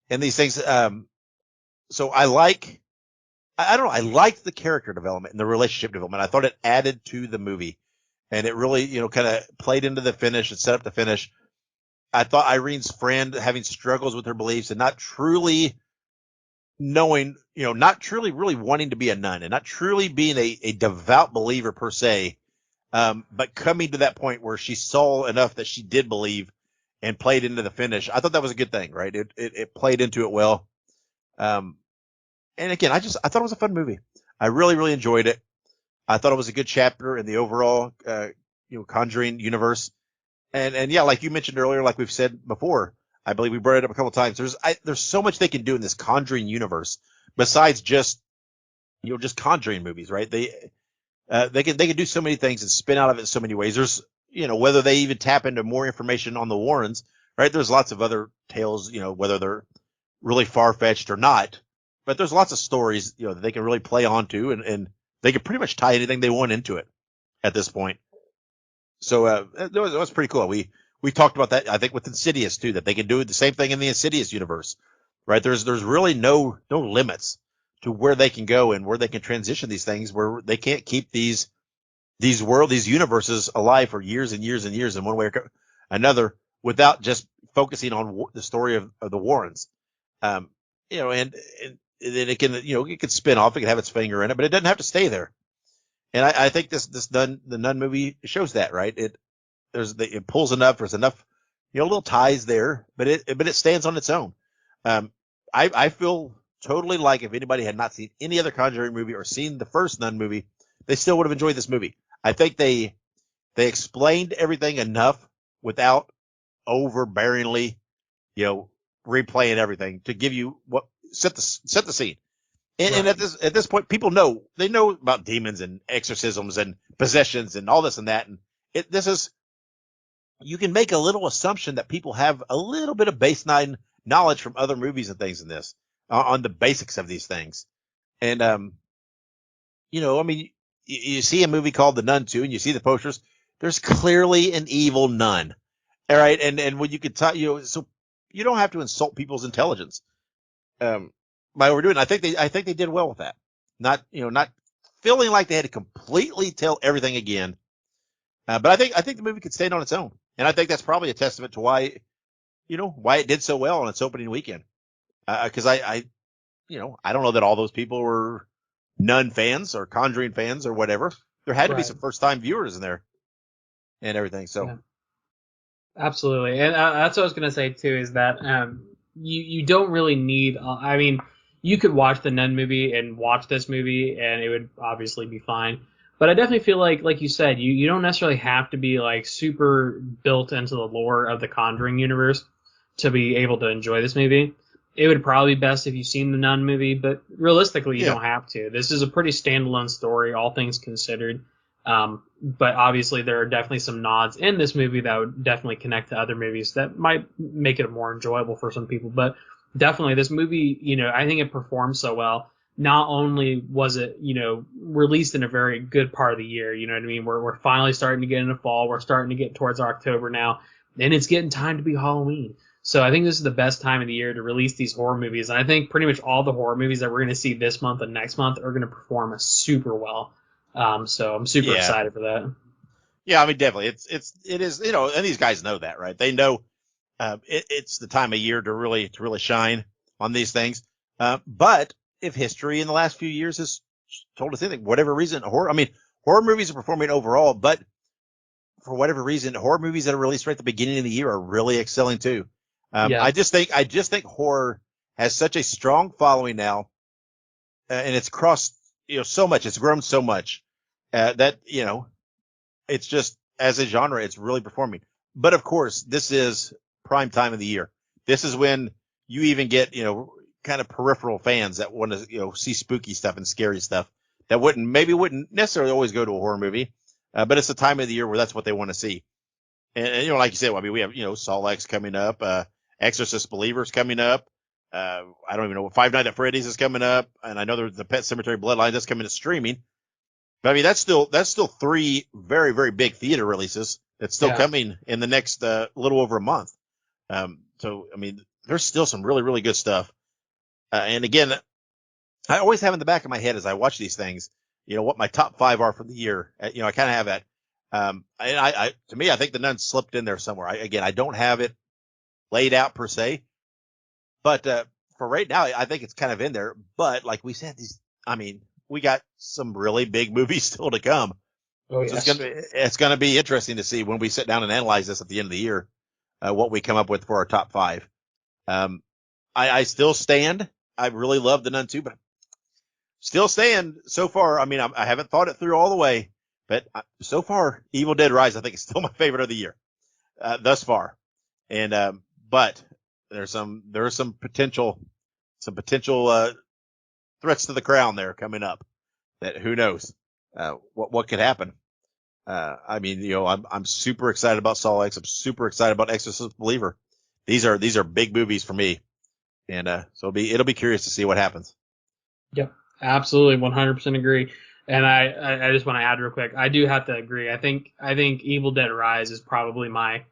these things. So I don't know. I liked the character development and the relationship development. I thought it added to the movie, and it really, kind of played into the finish and set up the finish. I thought Irene's friend having struggles with her beliefs and not truly knowing, not truly really wanting to be a nun and not truly being a devout believer per se, but coming to that point where she saw enough that she did believe and played into the finish. I thought that was a good thing, right? It played into it well. And again, I thought it was a fun movie. I really, really enjoyed it. I thought it was a good chapter in the overall, Conjuring universe. And yeah, like you mentioned earlier, like we've said before, I believe we brought it up a couple of times. There's so much they can do in this Conjuring universe besides just Conjuring movies, right? They can do so many things and spin out of it in so many ways. There's, whether they even tap into more information on the Warrens, right? There's lots of other tales, whether they're really far fetched or not, but there's lots of stories, that they can really play onto, and they can pretty much tie anything they want into it at this point. So that was pretty cool. We talked about that, I think, with Insidious too, that they can do the same thing in the Insidious universe, right? There's really no limits to where they can go and where they can transition these things, where they can't keep these universes alive for years and years and years in one way or another without just focusing on the story of the Warrens. And then it can, it can spin off, it can have its finger in it, but it doesn't have to stay there. And I think the Nun movie shows that, right? It pulls enough, there's enough, little ties there, but it stands on its own. I feel totally like if anybody had not seen any other Conjuring movie or seen the first Nun movie, they still would have enjoyed this movie. I think they explained everything enough without overbearingly, replaying everything to give you set the scene. And at this point, people know about demons and exorcisms and possessions and all this and that. And you can make a little assumption that people have a little bit of baseline knowledge from other movies and things in this on the basics of these things. And, I mean, you see a movie called The Nun 2 and you see the posters. There's clearly an evil nun. All right. And when you could talk, so you don't have to insult people's intelligence. By overdoing it. I think they did well with that. Not feeling like they had to completely tell everything again. But I think the movie could stand on its own. And I think that's probably a testament to why it did so well on its opening weekend. Cause I don't know that all those people were Nun fans or Conjuring fans or whatever. There had to be some first time viewers in there and everything. So. Yeah. Absolutely. And that's what I was going to say too, is that, you don't really need, I mean, you could watch the Nun movie and watch this movie and it would obviously be fine. But I definitely feel like you said, you don't necessarily have to be like super built into the lore of the Conjuring universe to be able to enjoy this movie. It would probably be best if you've seen the Nun movie, but realistically, you don't have to. This is a pretty standalone story, all things considered. But obviously there are definitely some nods in this movie that would definitely connect to other movies that might make it more enjoyable for some people. But definitely this movie, I think it performed so well. Not only was it, released in a very good part of the year, you know what I mean? We're finally starting to get into fall. We're starting to get towards October now, and it's getting time to be Halloween. So I think this is the best time of the year to release these horror movies. And I think pretty much all the horror movies that we're going to see this month and next month are going to perform super well. So I'm super excited for that. Yeah, I mean, definitely. It is, and these guys know that, right? They know it's the time of year to really shine on these things. But if history in the last few years has told us anything, whatever reason, horror movies are performing overall, but for whatever reason, horror movies that are released right at the beginning of the year are really excelling too. I just think horror has such a strong following now, and it's crossed, so much. It's grown so much that it's just as a genre, it's really performing. But of course, this is prime time of the year. This is when you even get, kind of peripheral fans that want to, see spooky stuff and scary stuff that wouldn't necessarily always go to a horror movie. But it's the time of the year where that's what they want to see. And like you said, I mean, we have, Saw X coming up, Exorcist Believers coming up. I don't even know what Five Nights at Freddy's is coming up. And I know there's the Pet Cemetery Bloodline that's coming to streaming. But I mean, that's still 3 very, very big theater releases that's still coming in the next little over a month. So, I mean, there's still some really, really good stuff. And again, I always have in the back of my head as I watch these things, what my top 5 are for the year. I kind of have that. And to me, I think The Nun slipped in there somewhere. I don't have it laid out per se, but for right now, I think it's kind of in there. But like we said, we got some really big movies still to come. Oh, yes. So it's gonna be interesting to see when we sit down and analyze this at the end of the year, what we come up with for our top 5. I still stand. I really love The Nun 2, but still stand so far. I mean, I haven't thought it through all the way, but so far, Evil Dead Rise, I think, is still my favorite of the year, thus far. And, but there are some potential threats to the crown there coming up that who knows, what could happen. I mean, I'm super excited about Saw X. I'm super excited about Exorcist Believer. These are big movies for me. And, so it'll be curious to see what happens. Yep. Absolutely. 100% agree. And I just want to add real quick. I do have to agree. I think Evil Dead Rise is probably my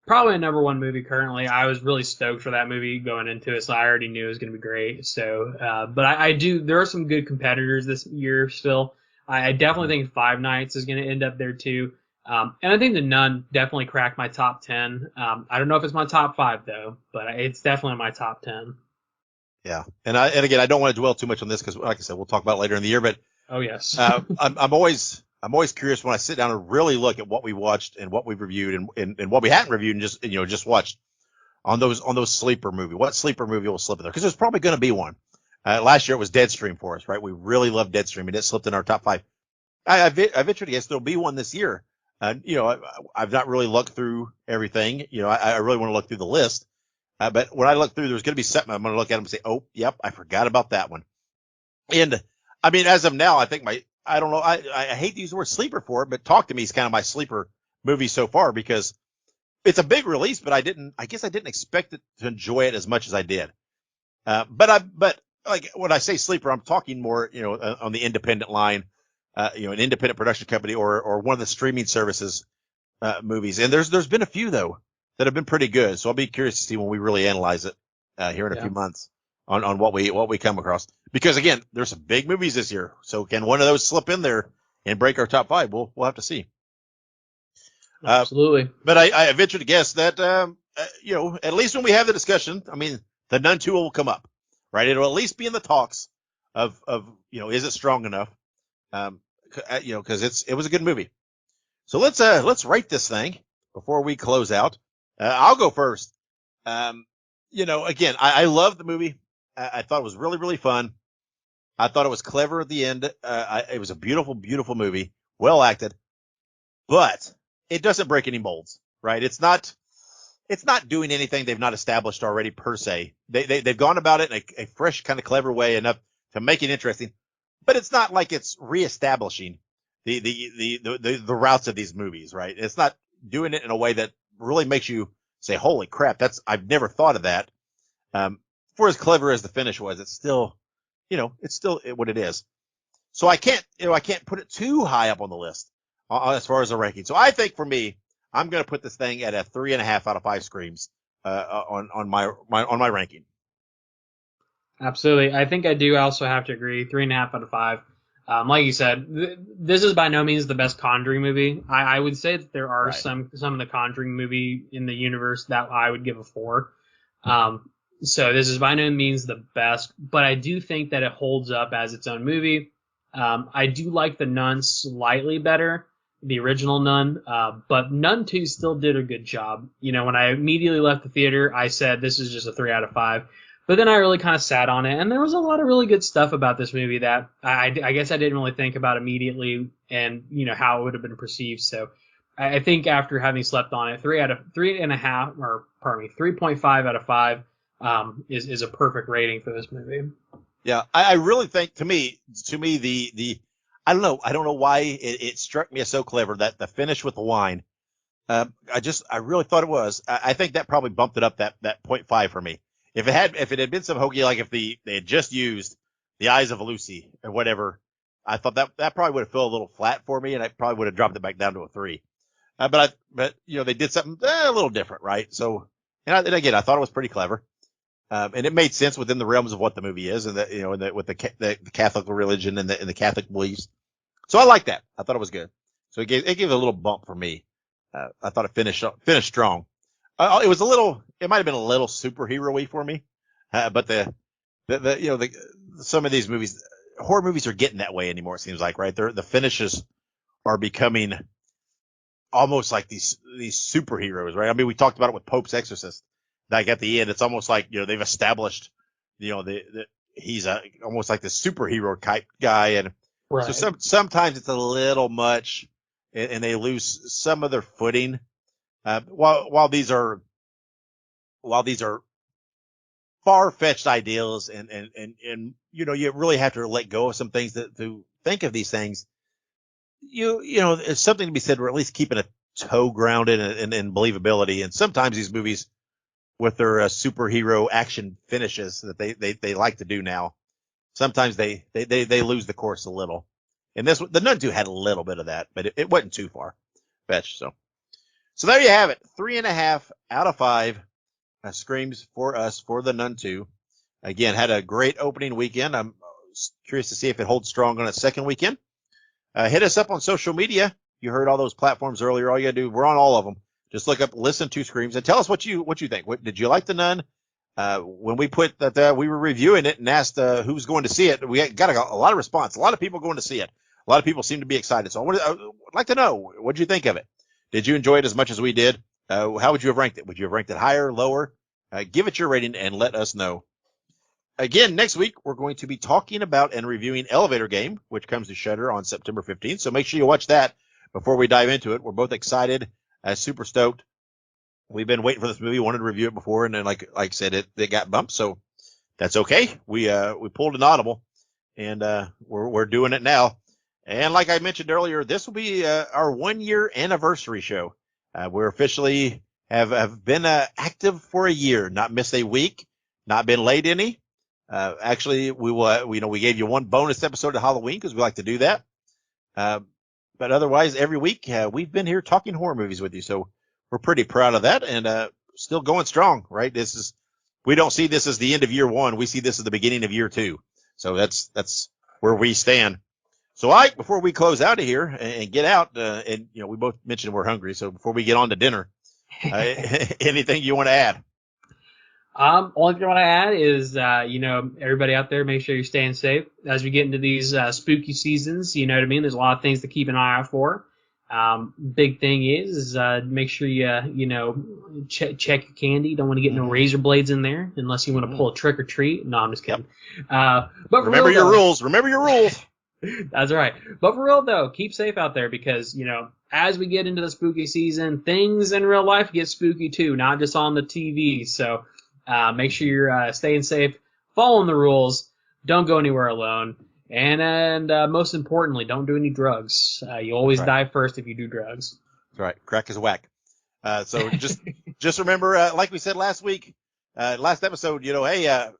number 1 movie currently. I was really stoked for that movie going into it, so I already knew it was going to be great. So, but I do. There are some good competitors this year still. I definitely think Five Nights is going to end up there too. And I think The Nun definitely cracked my top 10. I don't know if it's my top 5 though, but it's definitely my top 10. Yeah, and again, I don't want to dwell too much on this because, like I said, we'll talk about it later in the year. But oh yes, I'm always curious when I sit down and really look at what we watched and what we've reviewed and what we hadn't reviewed and just watched on those sleeper movie. What sleeper movie will slip in there? Because there's probably going to be one. Last year it was Deadstream for us, right? We really loved Deadstream, and it slipped in our top 5. I venture to guess there'll be one this year. I've not really looked through everything. I really want to look through the list. But when I look through, there's going to be something I'm going to look at them and say, oh, yep, I forgot about that one. And I mean, as of now, I think I don't know, I hate to use the word sleeper for it, but Talk to Me is kind of my sleeper movie so far because it's a big release, but I guess I didn't expect it to enjoy it as much as I did. But like when I say sleeper, I'm talking more, on the independent line, an independent production company or one of the streaming services, movies. And there's been a few though that have been pretty good. So I'll be curious to see when we really analyze it, here in a few months on what we come across. Because again, there's some big movies this year. So can one of those slip in there and break our top 5? We'll have to see. Absolutely. But I venture to guess that, at least when we have the discussion, I mean, The Nun 2 will come up, right? It'll at least be in the talks of, is it strong enough? Cause it was a good movie. So let's rate this thing before we close out. I'll go first. Again, I love the movie. I thought it was really, really fun. I thought it was clever at the end. It was a beautiful, beautiful movie, well acted, but it doesn't break any molds, right? It's not doing anything they've not established already per se. They've gone about it in a fresh, kind of clever way enough to make it interesting, but it's not like it's reestablishing the routes of these movies, right? It's not doing it in a way that really makes you say, holy crap, I've never thought of that. For as clever as the finish was, it's still what it is. So I can't put it too high up on the list as far as the ranking. So I think for me, I'm going to put this thing at a 3.5 out of 5 screams, on my ranking. Absolutely. I think I do also have to agree. 3.5 out of 5. Like you said, this is by no means the best Conjuring movie. I would say that there are some of the Conjuring movie in the universe that I would give a 4. So this is by no means the best, but I do think that it holds up as its own movie. I do like The Nun slightly better, the original Nun, but Nun 2 still did a good job. When I immediately left the theater, I said this is just a 3 out of 5. But then I really kind of sat on it, and there was a lot of really good stuff about this movie that I guess I didn't really think about immediately, and how it would have been perceived. So I think after having slept on it, 3.5 out of 5 is a perfect rating for this movie. Yeah, I really think to me the I don't know why it struck me as so clever that the finish with the wine. I really thought it was. I think that probably bumped it up that 0.5 for me. If it had been some hokey, like if they had just used the Eyes of Lucy or whatever, I thought that probably would have felt a little flat for me, and I probably would have dropped it back down to a 3. But they did something a little different, right? So, and again, I thought it was pretty clever. And it made sense within the realms of what the movie is, and with the Catholic religion and the Catholic beliefs. So I like that. I thought it was good. So it gave a little bump for me. I thought it finished strong. It might have been a little superhero-y for me, but some of these movies, horror movies, are getting that way anymore. It seems like, right? The finishes are becoming almost like these superheroes, right? I mean, we talked about it with Pope's Exorcist. Like at the end, it's almost like they've established, he's almost like the superhero type guy, and right. So sometimes it's a little much, and they lose some of their footing. While these are far-fetched ideals, and you really have to let go of some things to think of these things. There's something to be said, or at least keeping a toe grounded in believability. And sometimes these movies, with their superhero action finishes that they like to do now, sometimes they lose the course a little. And the Nun 2 had a little bit of that, but it wasn't too far fetched. So there you have it. 3.5 out of 5 screams for us for the Nun 2. Again, had a great opening weekend. I'm curious to see if it holds strong on its second weekend. Hit us up on social media. You heard all those platforms earlier. All you gotta do, we're on all of them. Just look up Listen to Screams and tell us what you think. Did you like The Nun? When we put that we were reviewing it and asked who was going to see it, we got a lot of response. A lot of people going to see it. A lot of people seem to be excited. So I would like to know, what did you think of it? Did you enjoy it as much as we did? How would you have ranked it? Would you have ranked it higher, lower? Give it your rating and let us know. Again, next week, we're going to be talking about and reviewing Elevator Game, which comes to Shudder on September 15th. So make sure you watch that before we dive into it. We're both excited, super stoked. We've been waiting for this movie, wanted to review it before, and then like I said, it got bumped, so that's okay. We pulled an audible, and we're doing it now. And like I mentioned earlier, this will be our 1-year anniversary show. We're officially have been active for a year, not missed a week, not been late any. Actually, we gave you one bonus episode of Halloween because we like to do that. But otherwise, every week we've been here talking horror movies with you, so we're pretty proud of that, and still going strong, right? We don't see this as the end of year 1. We see this as the beginning of year 2. So that's where we stand. So, Ike, before we close out of here and get out, and we both mentioned we're hungry, so before we get on to dinner, anything you want to add? Only thing I want to add is, everybody out there, make sure you're staying safe as we get into these spooky seasons. You know what I mean? There's a lot of things to keep an eye out for. Big thing is make sure you check your candy. Don't want to get no razor blades in there unless you want to pull a trick or treat. No, I'm just kidding. But remember your rules. Remember your rules. That's right. But for real though, keep safe out there because as we get into the spooky season, things in real life get spooky too, not just on the TV. So make sure you're staying safe, following the rules, don't go anywhere alone. And most importantly, don't do any drugs. You always die first if you do drugs. That's right. Crack is whack. So just remember, like we said last week, last episode, hey,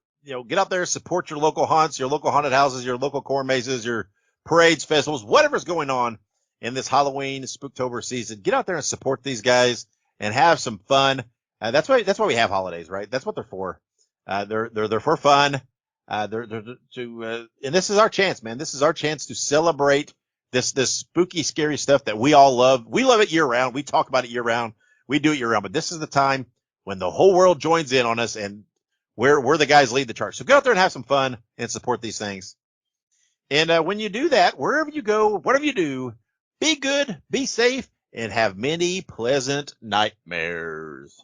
get out there, support your local haunts, your local haunted houses, your local corn mazes, your parades, festivals, whatever's going on in this Halloween Spooktober season. Get out there and support these guys and have some fun. That's why we have holidays, right? That's what they're for. They're for fun. And this is our chance, man. This is our chance to celebrate this spooky, scary stuff that we all love. We love it year round. We talk about it year round. We do it year round. But this is the time when the whole world joins in on us, and we're the guys lead the charge. So get out there and have some fun and support these things. And when you do that, wherever you go, whatever you do, be good, be safe, and have many pleasant nightmares.